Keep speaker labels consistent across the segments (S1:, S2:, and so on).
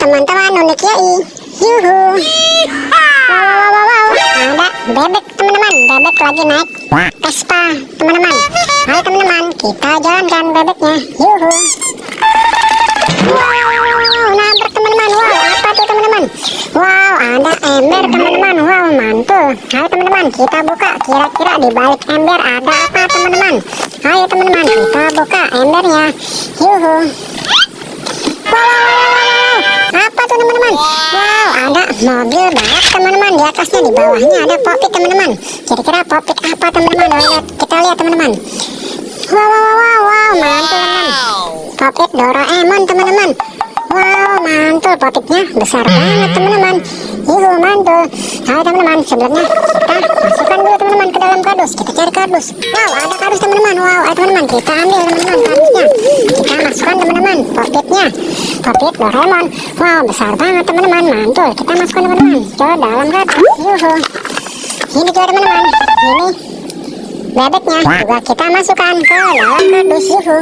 S1: teman-teman, unik ya. Yuhu. Wow. Ada bebek teman-teman, bebek lagi naik Vespa teman-teman. Ayo teman-teman, kita jalankan bebeknya. Yuhu. Wow, nabrak teman-teman. Wow, apa tuh teman-teman? Wow, ada ember teman-teman. Wow, mantul. Ayo teman-teman, kita buka. Kira-kira di balik ember ada apa teman-teman? Ayo teman-teman, kita buka embernya. Yuhu. Wow, apa tuh teman-teman? Wow, ada mobil balap teman-teman. Di atasnya, di bawahnya ada popit teman-teman. Kira-kira popit apa teman-teman? Kita lihat teman-teman. Wow, mantul teman-teman. Popit Doraemon teman-teman. Wow, mantul, popitnya besar banget teman-teman. Yuhu, mantul. Ayo teman-teman, sebelumnya kita masukkan dulu teman-teman ke dalam kardus. Kita cari kardus. Wow, ada kardus teman-teman. Wow, ayo teman-teman, kita ambil teman-teman kardusnya. Kita masukkan teman-teman popitnya. Popit Doraemon. Wow, besar banget teman-teman. Mantul. Kita masukkan teman-teman ke dalam kardus. Yuhu. Ini juga teman-teman. Ini bebeknya juga kita masukkan ke dalam kardus. Yuhu,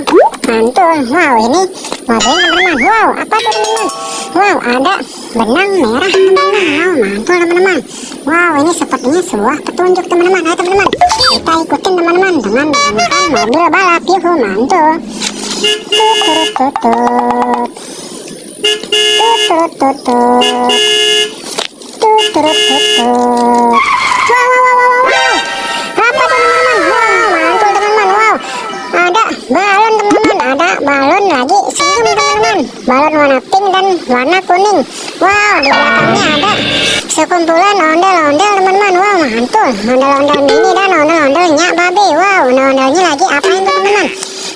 S1: mantul. Wow, ini mobilnya teman-teman. Wow, apa tuh teman-teman? Wow, ada benang merah teman-teman. Wow, mantul teman-teman. Wow, ini sepertinya sebuah petunjuk teman-teman. Ayo teman-teman, kita ikutin teman-teman dengan menggunakan mobil balap. Yuhu, mantul. Wow. Apa tuh teman-teman? Wow, mantul teman-teman. Wow, ada balon teman-teman. Ada balon lagi senyum teman-teman. Balon warna pink dan warna kuning. Wow, di belakangnya ada sekumpulan ondel-ondel teman-teman. Wow, mantul. Ondel-ondel mini dan ondel-ondel Nyak Babe. Wow, ondel-ondelnya lagi apain tuh teman-teman?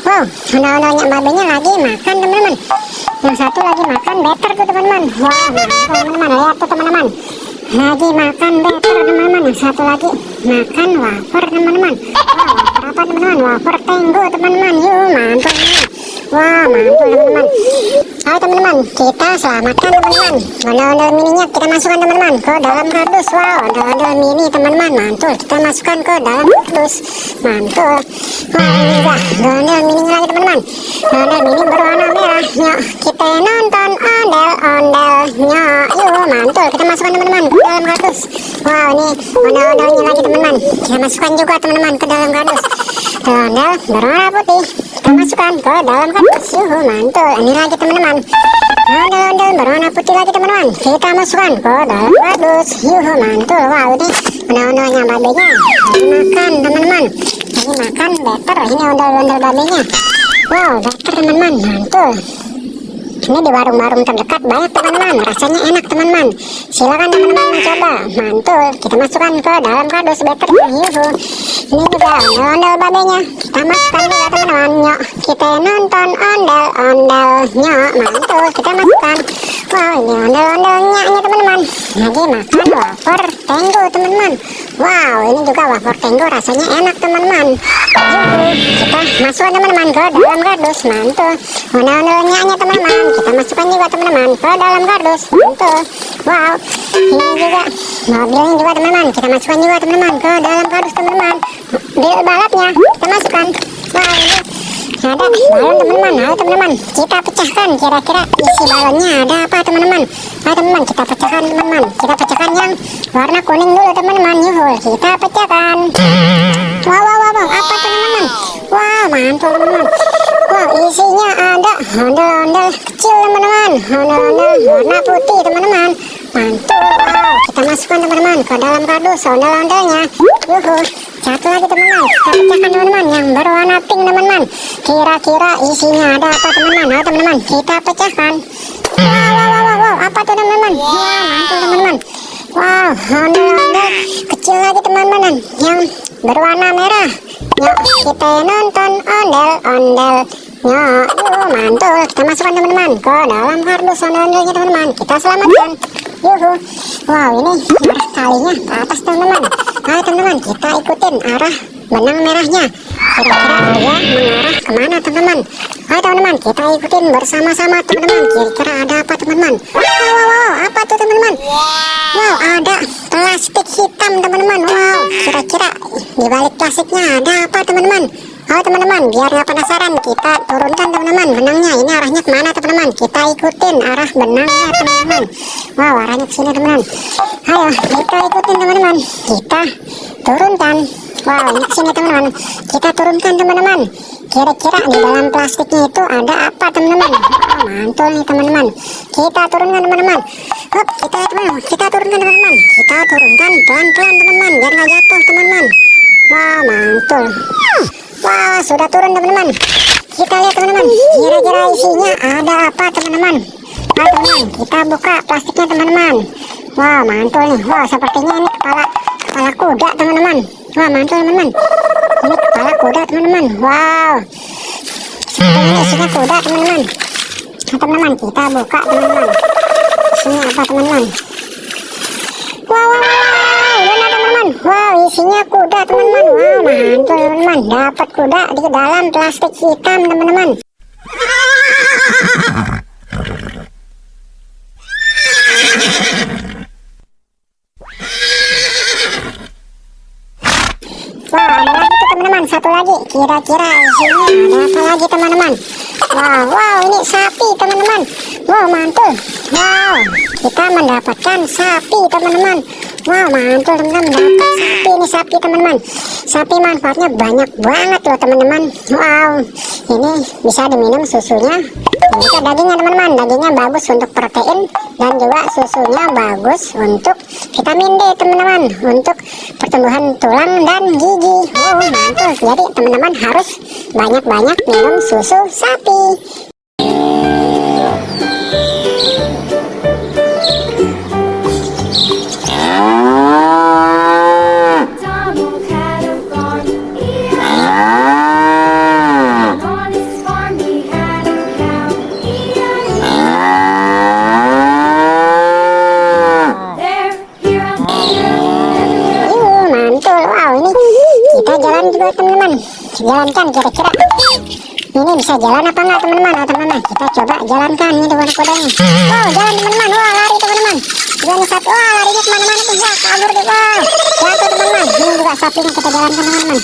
S1: Wow, ondel-ondel Nyak Babenya lagi makan teman-teman. Yang satu lagi makan better tuh teman-teman. Wow, mantul teman-teman. Lihat tuh teman-teman, lagi makan better teman-teman. Yang satu lagi makan wafer teman-teman. Wow, wafer apa teman-teman? Wafer Tenggo teman-teman. Yuk, mantul teman-teman. Wah, mantul teman-teman. Ayo teman-teman, kita selamatkan teman-teman. Ondel-ondel mininya kita masukkan teman-teman ke dalam kardus. Wow, ondel-ondel mini teman-teman. Mantul, kita masukkan ke dalam kardus. Mantul. Wah, ini juga ondel mininya lagi teman-teman. Ondel mini berwarna merah. Yuk, kita nonton ondel-ondelnya. Yuk, mantul, kita masukkan teman-teman ke dalam kardus. Wow, ini ondel-ondelnya lagi teman-teman. Kita masukkan juga teman-teman ke dalam kardus. Ondel berwarna putih kita masukkan ke dalam kardus. Yuhu, mantul. Ini lagi teman-teman, ondel-ondel berwarna putih lagi teman-teman. Kita masukkan ke dalam kardus. Yuhu, mantul. Wow, ini ondel-ondelnya babenya lagi makan teman-teman. Lagi makan better. Ini ondel-ondel babenya. Wow, better teman-teman. Mantul. Ini di warung-warung terdekat banyak teman-teman. Rasanya enak teman-teman. Silakan teman-teman mencoba. Mantul. Kita masukkan ke dalam kardus better. Yuhu. Ini juga ondel-ondel babenya. Kita masukkan juga teman-teman. Yuk, kita nonton ondel-ondelnya. Mantul. Kita masukkan. Wow, ini ondel-ondelnya teman-teman. Lagi makan wafer Tenggo teman-teman. Wow, ini juga wafer Tenggo rasanya enak teman-teman. Yuhu. Kita masukkan teman-teman ke dalam kardus. Mantul. Ondel-ondelnya teman-teman. Kita masukkan juga teman-teman ke dalam kardus. Mantul. Wow, ini juga mobilnya juga teman-teman. Kita masukkan juga teman-teman ke dalam kardus teman-teman. Di balapnya kita masukkan. Wow, ini ada balon teman-teman. Ayo teman-teman, kita pecahkan. Kira-kira isi balonnya ada apa teman-teman? Ayo teman-teman, kita pecahkan teman-teman. Kita pecahkan yang warna kuning dulu teman-teman. Yuhu, kita pecahkan. Wow, apa tuh teman-teman? Wow, mantul teman-teman. Wow, isinya ada ondel-ondel kecil teman-teman. Ondel-ondel warna putih teman-teman. Mantul. Wow, kita masukkan teman-teman ke dalam kardus ondel-ondelnya. Yuhu, satu lagi teman-teman. Kita pecahkan teman-teman yang berwarna pink teman-teman. Kira-kira isinya ada apa teman-teman? Ayo teman-teman, kita pecahkan. Wow, apa tuh teman-teman? Wow, mantul teman-teman. Wow, ondel-ondel kecil lagi teman-teman yang berwarna merah. Yuk, kita nonton ondel-ondelnya. Yuh, mantul. Kita masukkan teman-teman ke dalam kardus ondel-ondelnya teman-teman. Kita selamatkan. Yuhu. Wow, ini arah talinya ke atas teman-teman. Ayo teman-teman, kita ikutin arah benang merahnya. Kira-kira dia mengarah kemana teman-teman? Ayo teman-teman, kita ikutin bersama-sama teman-teman. Kira-kira ada apa teman-teman? Wow, apa tuh teman-teman? Wow, ada plastik hitam teman-teman. Wow, kira-kira di balik plastiknya ada apa teman-teman? Ayo teman-teman, biar nggak penasaran, kita turunkan teman-teman benangnya. Ini arahnya kemana teman-teman? Kita ikutin arah benangnya teman-teman. teman-teman. Wow, arahnya ke sini teman-teman. Ayo kita ikutin teman-teman, kita turunkan. Wow, ini ke sini teman-teman, kita turunkan teman-teman. Kira-kira di dalam plastiknya itu ada apa teman-teman? Wow, mantul nih teman-teman. Kita turunkan teman-teman. Hop, kita lihat teman-teman, kita turunkan teman-teman. Kita turunkan pelan-pelan teman-teman, biar nggak jatuh teman-teman. Wow, mantul. Wow, sudah turun teman-teman. Kita lihat teman-teman, kira-kira isinya ada apa teman-teman? Nah teman-teman, kita buka plastiknya teman-teman. Wow, mantul nih. Wow, sepertinya ini kepala kuda teman-teman. Wah, mantul teman-teman. Ini kepala kuda teman-teman. Wow, sepertinya isinya kuda teman-teman. Nah teman-teman, kita buka teman-teman. Isinya apa teman-teman? Wow, benar teman-teman. Wow, isinya kuda teman-teman. Wow, mantul teman-teman. Dapat kuda di dalam plastik hitam teman-teman. Wah, ada lagi tuh teman-teman, satu lagi. Kira-kira isinya ada apa lagi teman-teman? Wow, ini sapi teman-teman. Wow, mantul. Wow, kita mendapatkan sapi teman-teman. Wow, mantul teman-teman, dapat sapi ini, sapi teman-teman. Sapi manfaatnya banyak banget loh teman-teman. Wow, ini bisa diminum susunya. Dan juga dagingnya teman-teman, dagingnya bagus untuk protein dan juga susunya bagus untuk vitamin D teman-teman, untuk pertumbuhan tulang dan gigi. Wow, mantul. Jadi teman-teman harus banyak-banyak minum susu sapi. Teman-teman, jalankan kira-kira ini bisa jalan apa enggak teman-teman? Teman-teman, kita coba jalankan ini dengan kudanya. Wow, jalan teman-teman. Wah, lari teman-teman. Ini sapi. Wah, larinya kemana-mana tuh. Wah, kabur deh. Wow, jatuh teman-teman. Ini juga sapinya kita jalankan teman-teman.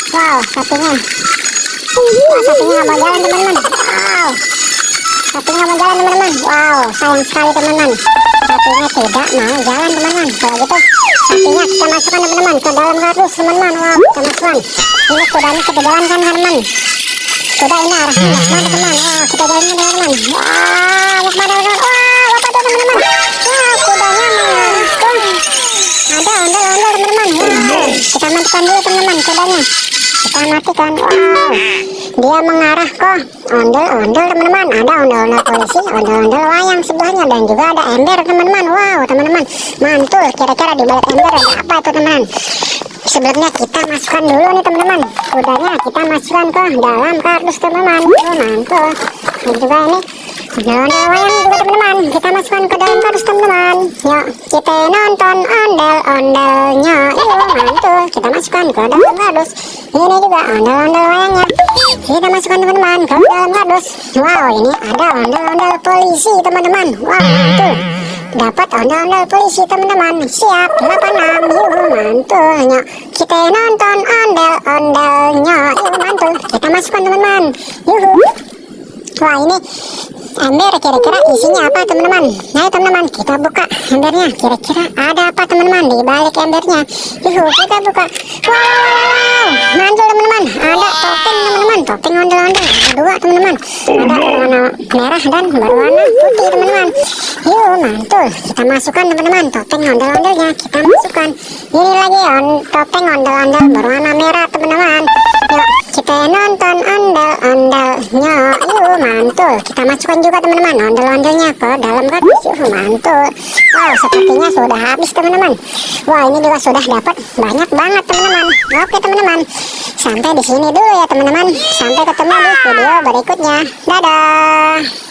S1: Wow, sapinya. Wah, sapinya nggak mau jalan teman-teman. Wow, sapinya nggak mau jalan teman-teman. Wow, sayang sekali teman-teman. Sapinya tidak mau jalan teman-teman. Kalau gitu sapinya kita masukkan teman-teman ke dalam kardus teman-teman. Wow, kita masukkan. Ini kudanya kita jalankan teman-teman. Kuda ini arahnya mau kemana teman? Wow, kita jalankan teman-teman. Wow, mau kemana teman-teman? Wow, apa tuh teman-teman? Wow, kudanya mengarah ke ada ondel-ondel teman-teman. Wow, kita matikan dulu teman-teman kudanya. Kita matikan. Wow, dia mengarah ke ondel-ondel teman-teman. Ada ondel-ondel polisi, ondel-ondel wayang sebelahnya, dan juga ada ember teman-teman. Wow, teman-teman, mantul. Kira-kira di balik ember ada apa itu teman-teman? Sebelumnya kita masukkan dulu nih teman-teman, kudanya kita masukkan ke dalam kardus teman-teman. Oh, mantul. Dan juga ini ondel-ondel wayang juga teman-teman, kita masukkan ke dalam kardus teman-teman. Yuk kita nonton ondel-ondelnya. Mantul, kita masukkan ke dalam kardus. Ini juga ondel-ondel wayangnya, kita masukkan teman-teman ke dalam kardus. Wow, ini ada ondel-ondel polisi teman-teman. Wow, mantul. Dapat ondel-ondel polisi teman-teman. Siap 86. Yuhu, mantul. Yuk kita nonton ondel-ondelnya. Yuhu, mantul. Kita masukkan teman-teman. Yuhu. Wah, ini ember, kira-kira isinya apa teman-teman? Nah teman-teman, kita buka embernya. Kira-kira ada apa teman-teman di balik embernya? Yuhu, kita buka. Wow, mantul teman-teman. Ada topeng teman-teman, topeng ondel-ondel. Ada dua teman-teman. Ada warna merah dan berwarna putih teman-teman. Yuh, mantul. Kita masukkan teman-teman topeng ondel-ondelnya. Kita masukkan. Ini lagi topeng ondel-ondel berwarna merah teman-teman. Yuk kita nonton ondel-ondelnya. Yuh, mantul. Kita masukkan juga teman-teman ondel-ondelnya ke dalam kardus. Yuh, mantul. Wow, sepertinya sudah habis teman-teman. Wah, ini juga sudah dapat banyak banget teman-teman. Oke teman-teman, sampai di sini dulu ya teman-teman. Sampai ketemu di video berikutnya. Dadah.